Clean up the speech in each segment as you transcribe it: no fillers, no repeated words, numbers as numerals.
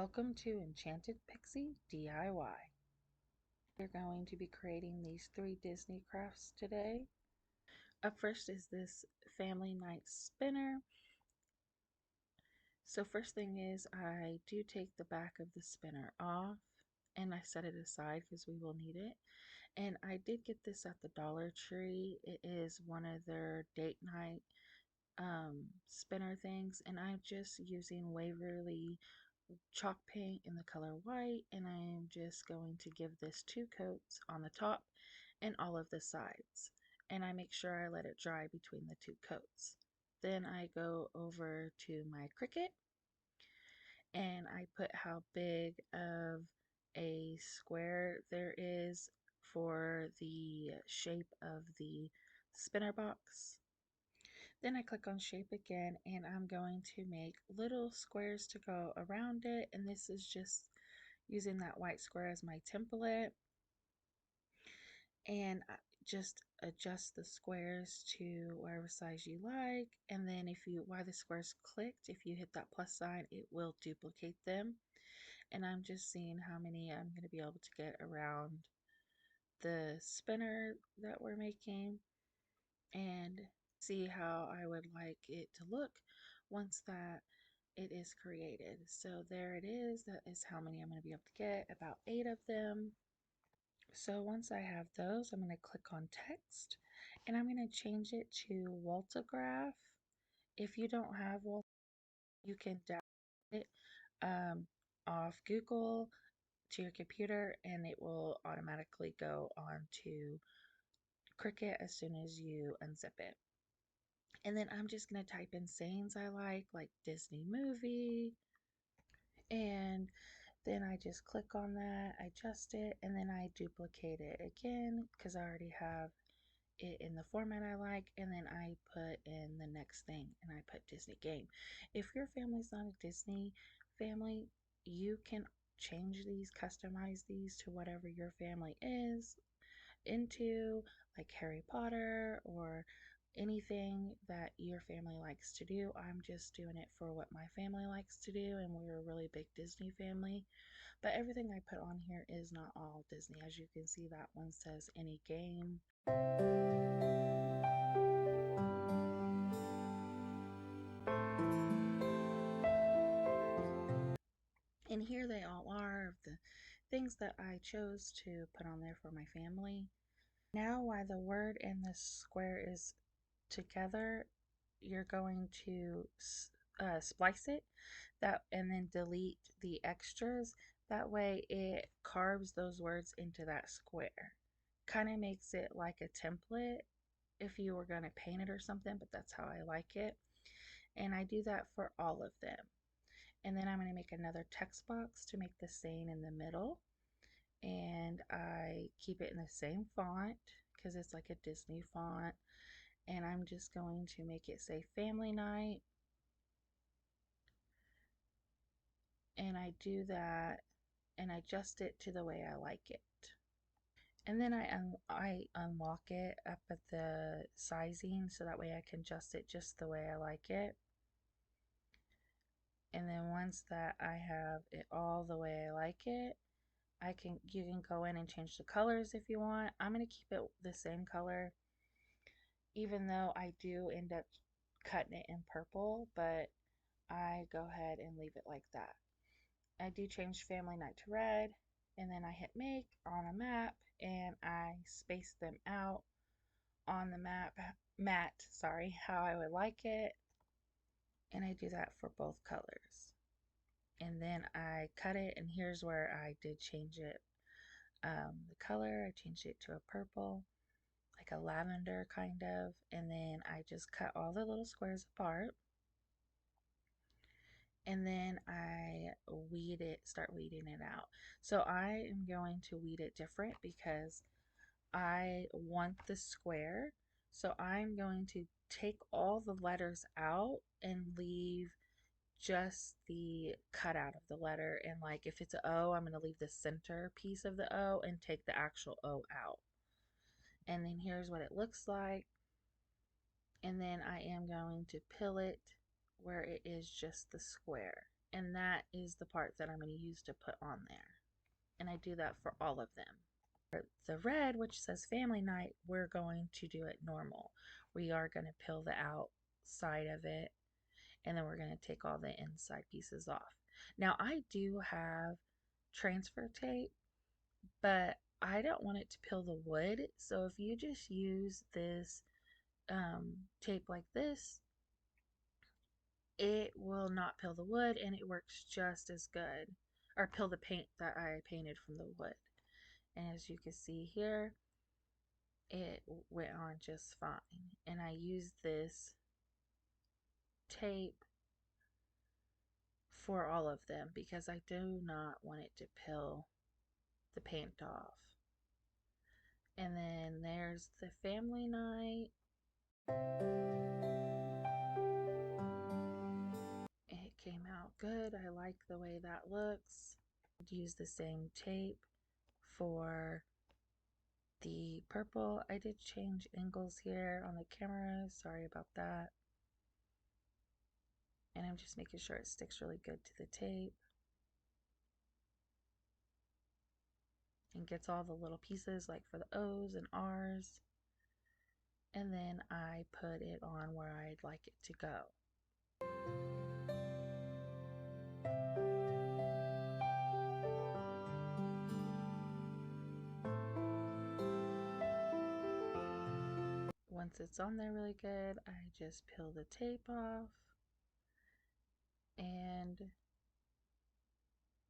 Welcome to Enchanted Pixie DIY. We're going to be creating these 3 Disney crafts today. Up first is this family night spinner. So first thing is I do take the back of the spinner off and I set it aside because we will need it. And I did get this at the Dollar Tree. It is one of their date night spinner things, and I'm just using Waverly chalk paint in the color white, and I'm just going to give this 2 coats on the top and all of the sides, and I make sure I let it dry between the 2 coats. Then I go over to my Cricut and I put how big of a square there is for the shape of the spinner box. Then I click on shape again and I'm going to make little squares to go around it, and this is just using that white square as my template, and just adjust the squares to whatever size you like. And then while the squares clicked, if you hit that plus sign, it will duplicate them. And I'm just seeing how many I'm going to be able to get around the spinner that we're making and see how I would like it to look once that it is created. So there it is. That is how many I'm going to be able to get, about 8 of them. So once I have those, I'm going to click on text and I'm going to change it to Waltograph. If you don't have Waltograph, you can download it off Google to your computer and it will automatically go on to Cricut as soon as you unzip it. And then I'm just going to type in sayings I like Disney movie, and then I just click on that, I adjust it, and then I duplicate it again because I already have it in the format I like, and then I put in the next thing and I put Disney game. If your family's not a Disney family, you can change these, customize these to whatever your family is into, like Harry Potter or anything that your family likes to do. I'm just doing it for what my family likes to do, and we're a really big Disney family. But everything I put on here is not all Disney. As you can see, that one says any game. And here they all are, the things that I chose to put on there for my family. Now, while the word and the square is together, you're going to splice it and then delete the extras. That way it carves those words into that square. Kind of makes it like a template if you were going to paint it or something, but that's how I like it. And I do that for all of them. And then I'm going to make another text box to make the saying in the middle. And I keep it in the same font because it's like a Disney font. And I'm just going to make it say family night. And I do that and adjust it to the way I like it. And then I unlock it up at the sizing so that way I can adjust it just the way I like it. And then once that I have it all the way I like it, you can go in and change the colors if you want. I'm going to keep it the same color, even though I do end up cutting it in purple, but I go ahead and leave it like that. I do change family night to red, and then I hit make on a map and I space them out on the mat, sorry, how I would like it. And I do that for both colors. And then I cut it, and here's where I did change it. The color, I changed it to a purple, like a lavender kind of, and then I just cut all the little squares apart. And then I start weeding it out. So I am going to weed it different because I want the square. So I'm going to take all the letters out and leave just the cutout of the letter. And like if it's an O, I'm going to leave the center piece of the O and take the actual O out. And then here's what it looks like. And then I am going to pill it where it is just the square. and that is the part that I'm going to use to put on there. And I do that for all of them. For the red, which says family night, we're going to do it normal. We are going to peel the outside of it, and then we're going to take all the inside pieces off. Now I do have transfer tape, but I don't want it to peel the wood. So if you just use this tape like this, it will not peel the wood and it works just as good, or peel the paint that I painted from the wood. And as you can see here, it went on just fine. And I used this tape for all of them because I do not want it to peel the paint off. And then there's the family night. It came out good. I like the way that looks. I'd use the same tape for the purple. I did change angles here on the camera. Sorry about that. And I'm just making sure it sticks really good to the tape and gets all the little pieces like for the O's and R's. And then I put it on where I'd like it to go. Once it's on there really good, I just peel the tape off, and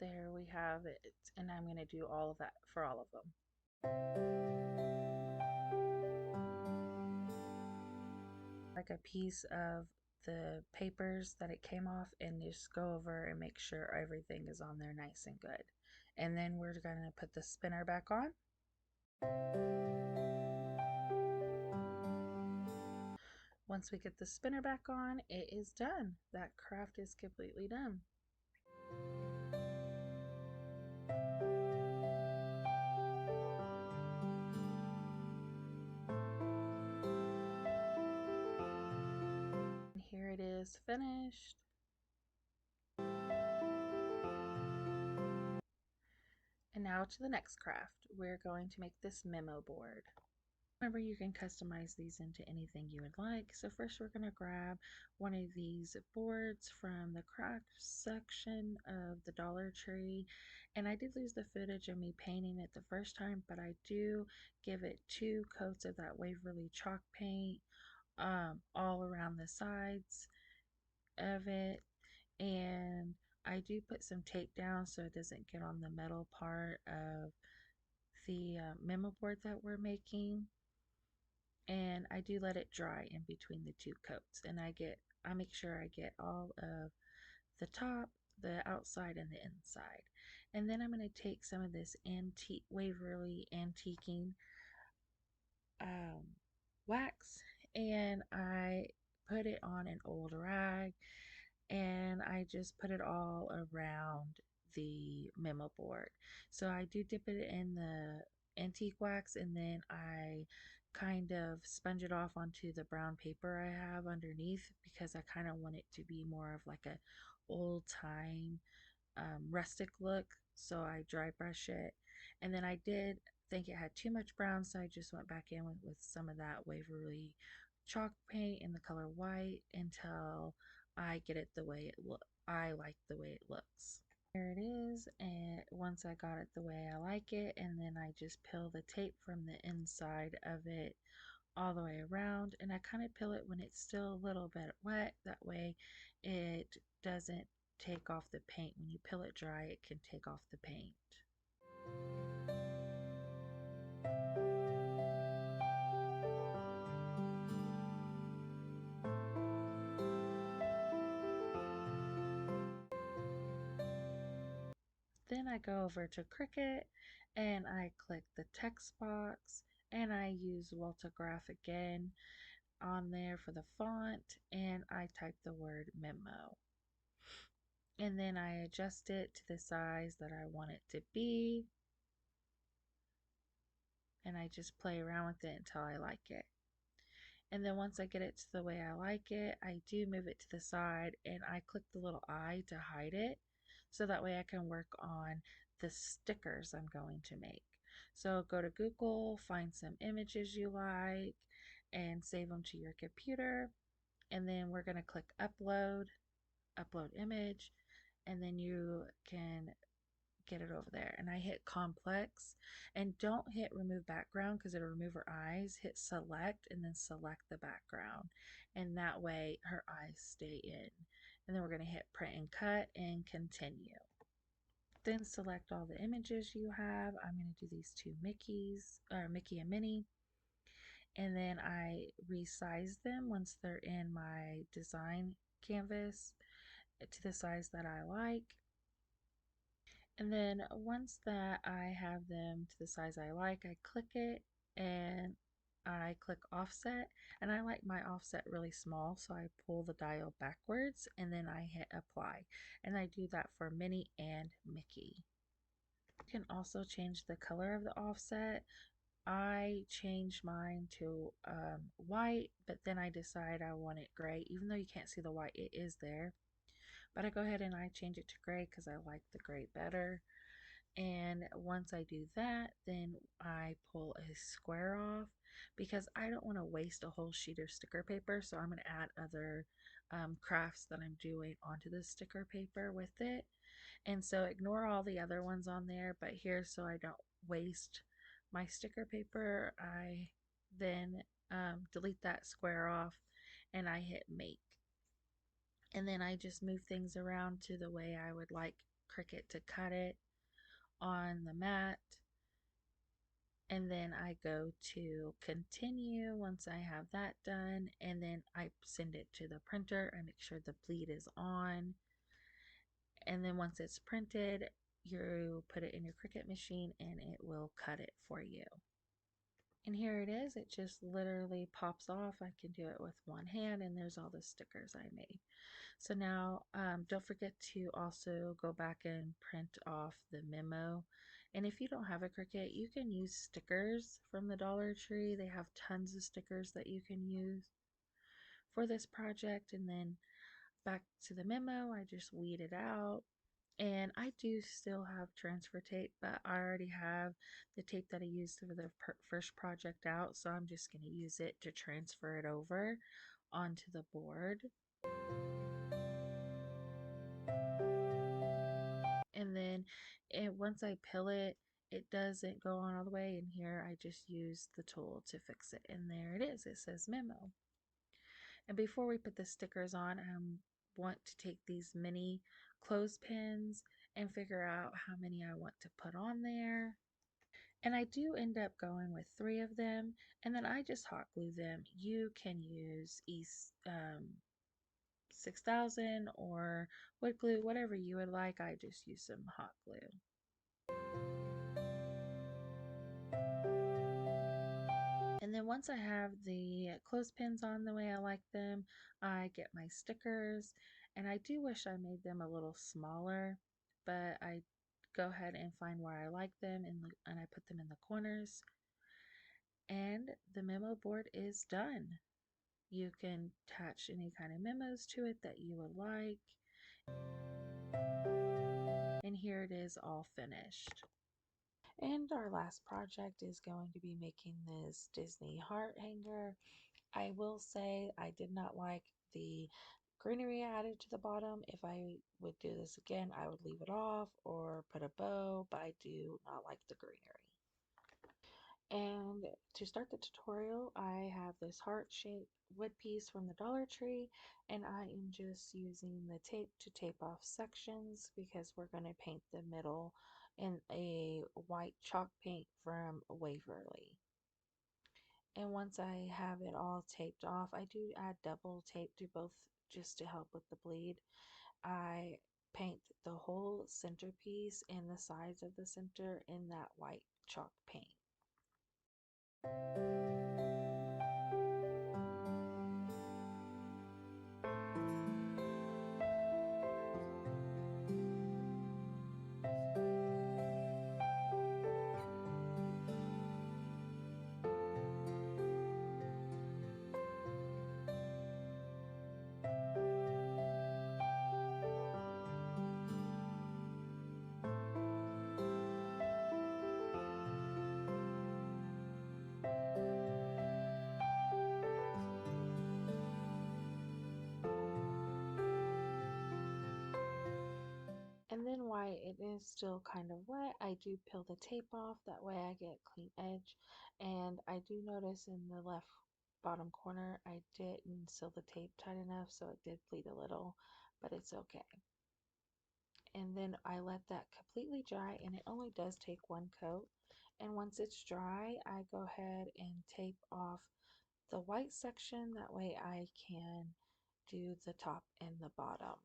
there we have it. And I'm going to do all of that for all of them. Like a piece of the papers that it came off and just go over and make sure everything is on there nice and good. And then we're going to put the spinner back on. Once we get the spinner back on, it is done. That craft is completely done. And here it is finished. And now to the next craft. We're going to make this memo board. Remember, you can customize these into anything you would like. So first we're going to grab one of these boards from the craft section of the Dollar Tree. And I did lose the footage of me painting it the first time, but I do give it 2 coats of that Waverly chalk paint all around the sides of it. And I do put some tape down so it doesn't get on the metal part of the memo board that we're making. And I do let it dry in between the 2 coats, and I make sure I get all of the top, the outside, and the inside. And then I'm going to take some of this antique Waverly antiquing wax, and I put it on an old rag, and I just put it all around the memo board. So I do dip it in the antique wax, and then I kind of sponge it off onto the brown paper I have underneath because I kind of want it to be more of like a old time rustic look. So I dry brush it, and then I did think it had too much brown, so I just went back in with some of that Waverly chalk paint in the color white until I get it the way I like the way it looks. There it is, and once I got it the way I like it, and then I just peel the tape from the inside of it all the way around, and I kind of peel it when it's still a little bit wet. That way it doesn't take off the paint. When you peel it dry, it can take off the paint. Then I go over to Cricut and I click the text box, and I use Waltograph again on there for the font, and I type the word memo. And then I adjust it to the size that I want it to be, and I just play around with it until I like it. And then once I get it to the way I like it, I do move it to the side and I click the little eye to hide it. So that way I can work on the stickers I'm going to make. So go to Google, find some images you like, and save them to your computer. And then we're going to click upload, upload image, and then you can get it over there. And I hit complex, and don't hit remove background because it'll remove her eyes. Hit select and then select the background, and that way her eyes stay in. And then we're going to hit print and cut and continue. Then select all the images you have. I'm going to do these two Mickeys, or Mickey and Minnie, and then I resize them once they're in my design canvas to the size that I like. And then once that I have them to the size I like, I click it and I click offset, and I like my offset really small, so I pull the dial backwards and then I hit apply, and I do that for Minnie and Mickey. You can also change the color of the offset. I change mine to white, but then I decide I want it gray. Even though you can't see the white, it is there. But I go ahead and I change it to gray because I like the gray better. And once I do that, then I pull a square off because I don't want to waste a whole sheet of sticker paper. So I'm going to add other crafts that I'm doing onto the sticker paper with it. And so ignore all the other ones on there, but here, so I don't waste my sticker paper, I then delete that square off and I hit make. And then I just move things around to the way I would like Cricut to cut it on the mat. And then I go to continue once I have that done, and then I send it to the printer. I make sure the bleed is on, and then once it's printed, you put it in your Cricut machine and it will cut it for you. And here it is. It just literally pops off. I can do it with one hand, and there's all the stickers I made. So now don't forget to also go back and print off the memo. And if you don't have a Cricut, you can use stickers from the Dollar Tree. They have tons of stickers that you can use for this project. And then back to the memo, I just weed it out. And I do still have transfer tape, but I already have the tape that I used for the first project out, so I'm just going to use it to transfer it over onto the board. And then once I pill it, it doesn't go on all the way, and here I just use the tool to fix it, and there it is. It says memo. And before we put the stickers on, I want to take these mini clothespins and figure out how many I want to put on there. And I do end up going with 3 of them, and then I just hot glue them. You can use East 6000 or wood glue, whatever you would like. I just use some hot glue. And then once I have the clothespins on the way I like them, I get my stickers, and I do wish I made them a little smaller, but I go ahead and find where I like them, and I put them in the corners. And the memo board is done. You can attach any kind of memos to it that you would like. And here it is all finished. And our last project is going to be making this Disney heart hanger. I will say I did not like the greenery added to the bottom. If I would do this again, I would leave it off or put a bow, but I do not like the greenery. And to start the tutorial, I have this heart-shaped wood piece from the Dollar Tree, and I am just using the tape to tape off sections because we're going to paint the middle in a white chalk paint from Waverly. And once I have it all taped off, I do add double tape to both just to help with the bleed. I paint the whole centerpiece and the sides of the center in that white chalk paint. way it is still kind of wet, I do peel the tape off. That way I get a clean edge. And I do notice in the left bottom corner, I didn't seal the tape tight enough, so it did bleed a little, but it's okay. And then I let that completely dry, and it only does take one coat. And once it's dry, I go ahead and tape off the white section. That way I can do the top and the bottom.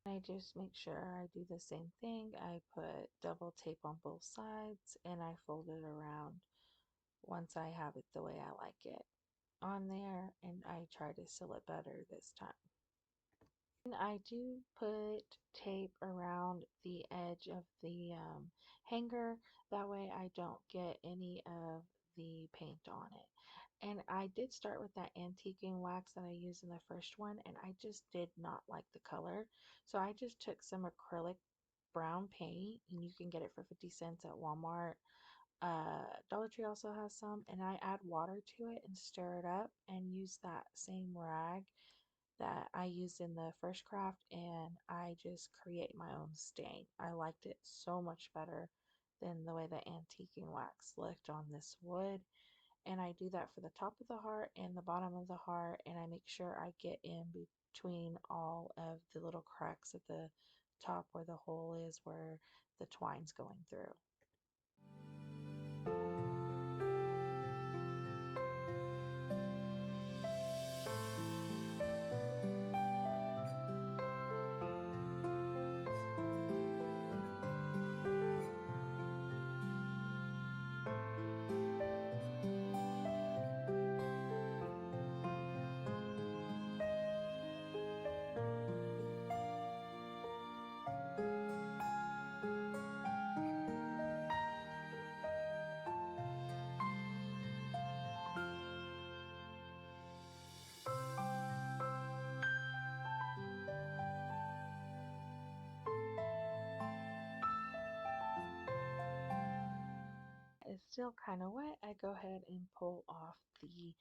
I just make sure I do the same thing. I put double tape on both sides and I fold it around once I have it the way I like it on there, and I try to seal it better this time. And I do put tape around the edge of the hanger. That way I don't get any of the paint on it. And I did start with that antiquing wax that I used in the first one, and I just did not like the color. So I just took some acrylic brown paint, and you can get it for 50 cents at Walmart. Dollar Tree also has some, and I add water to it and stir it up and use that same rag that I used in the first craft, and I just create my own stain. I liked it so much better than the way the antiquing wax looked on this wood. And I do that for the top of the heart and the bottom of the heart, and I make sure I get in between all of the little cracks at the top where the hole is, where the twine's going through. It's still kind of wet. I go ahead and pull off the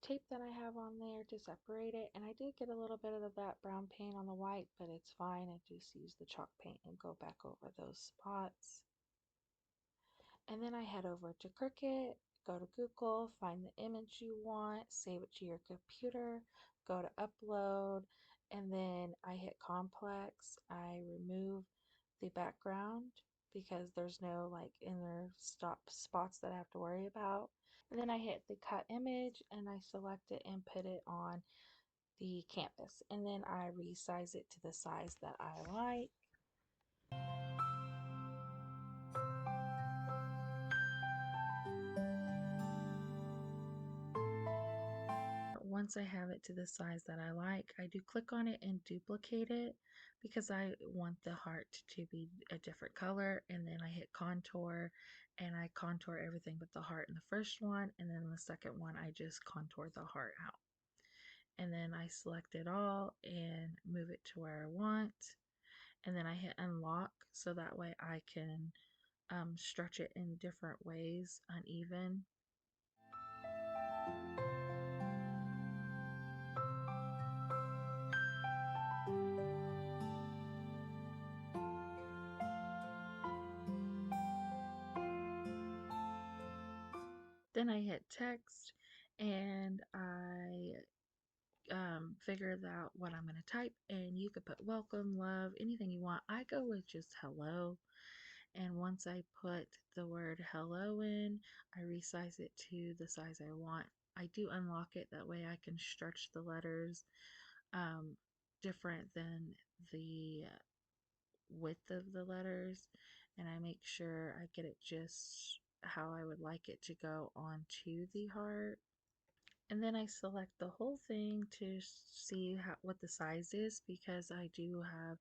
tape that I have on there to separate it, and I did get a little bit of that brown paint on the white, but it's fine. I just use the chalk paint and go back over those spots. And then I head over to Cricut, go to Google, find the image you want, save it to your computer, go to upload, and then I hit complex. I remove the background because there's no like inner stop spots that I have to worry about. And then I hit the cut image and I select it and put it on the canvas. And then I resize it to the size that I like. Once I have it to the size that I like, I do click on it and duplicate it because I want the heart to be a different color. And then I hit contour and I contour everything but the heart in the first one. And then the second one, I just contour the heart out. And then I select it all and move it to where I want. And then I hit unlock so that way I can stretch it in different ways, uneven. Then I hit text and I figured out what I'm going to type, and you could put welcome, love, anything you want. I go with just hello. And once I put the word hello in, I resize it to the size I want. I do unlock it, that way I can stretch the letters different than the width of the letters, and I make sure I get it just how I would like it to go onto the heart. And then I select the whole thing to see what the size is, because I do have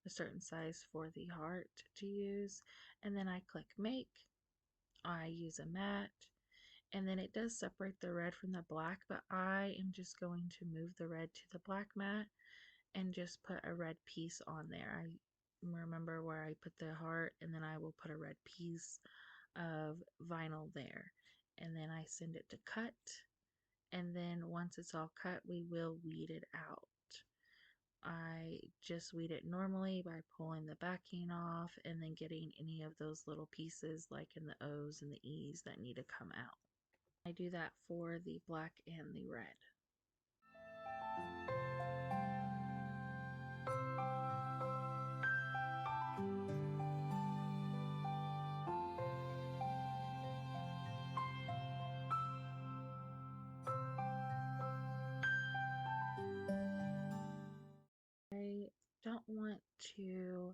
a certain size for the heart to use. And then I click make. I use a matte, and then it does separate the red from the black, but I am just going to move the red to the black matte and just put a red piece on there. I remember where I put the heart, and then I will put a red piece of vinyl there. And then I send it to cut, and then once it's all cut, we will weed it out. I just weed it normally by pulling the backing off and then getting any of those little pieces like in the O's and the E's that need to come out. I do that for the black and the red. I don't want to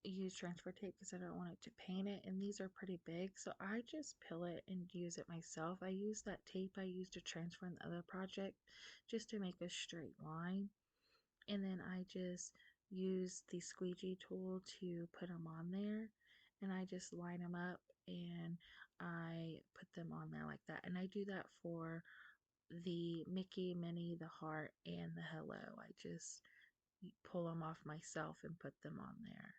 use transfer tape because I don't want it to paint it, and these are pretty big, so I just peel it and use it myself. I use that tape I used to transfer in the other project just to make a straight line, and then I just use the squeegee tool to put them on there, and I just line them up and I put them on there like that. And I do that for the Mickey, Minnie, the heart, and the hello. I just pull them off myself and put them on there.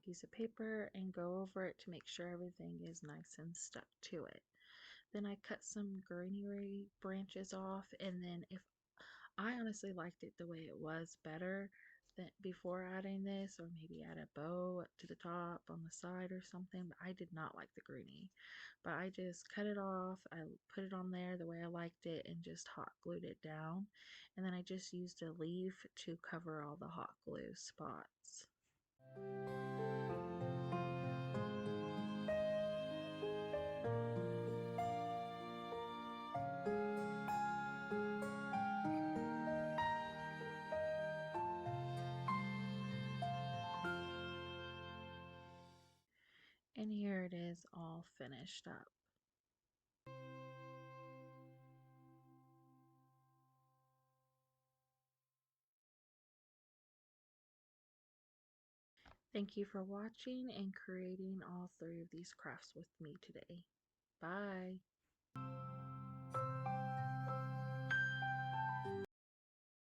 Piece of paper and go over it to make sure everything is nice and stuck to it. Then I cut some greenery branches off, and then if I honestly liked it the way it was better than before adding this, or maybe add a bow to the top on the side or something, but I did not like the greenie. But I just cut it off, I put it on there the way I liked it and just hot glued it down, and then I just used a leaf to cover all the hot glue spots. And here it is all finished up. Thank you for watching and creating all 3 of these crafts with me today. Bye.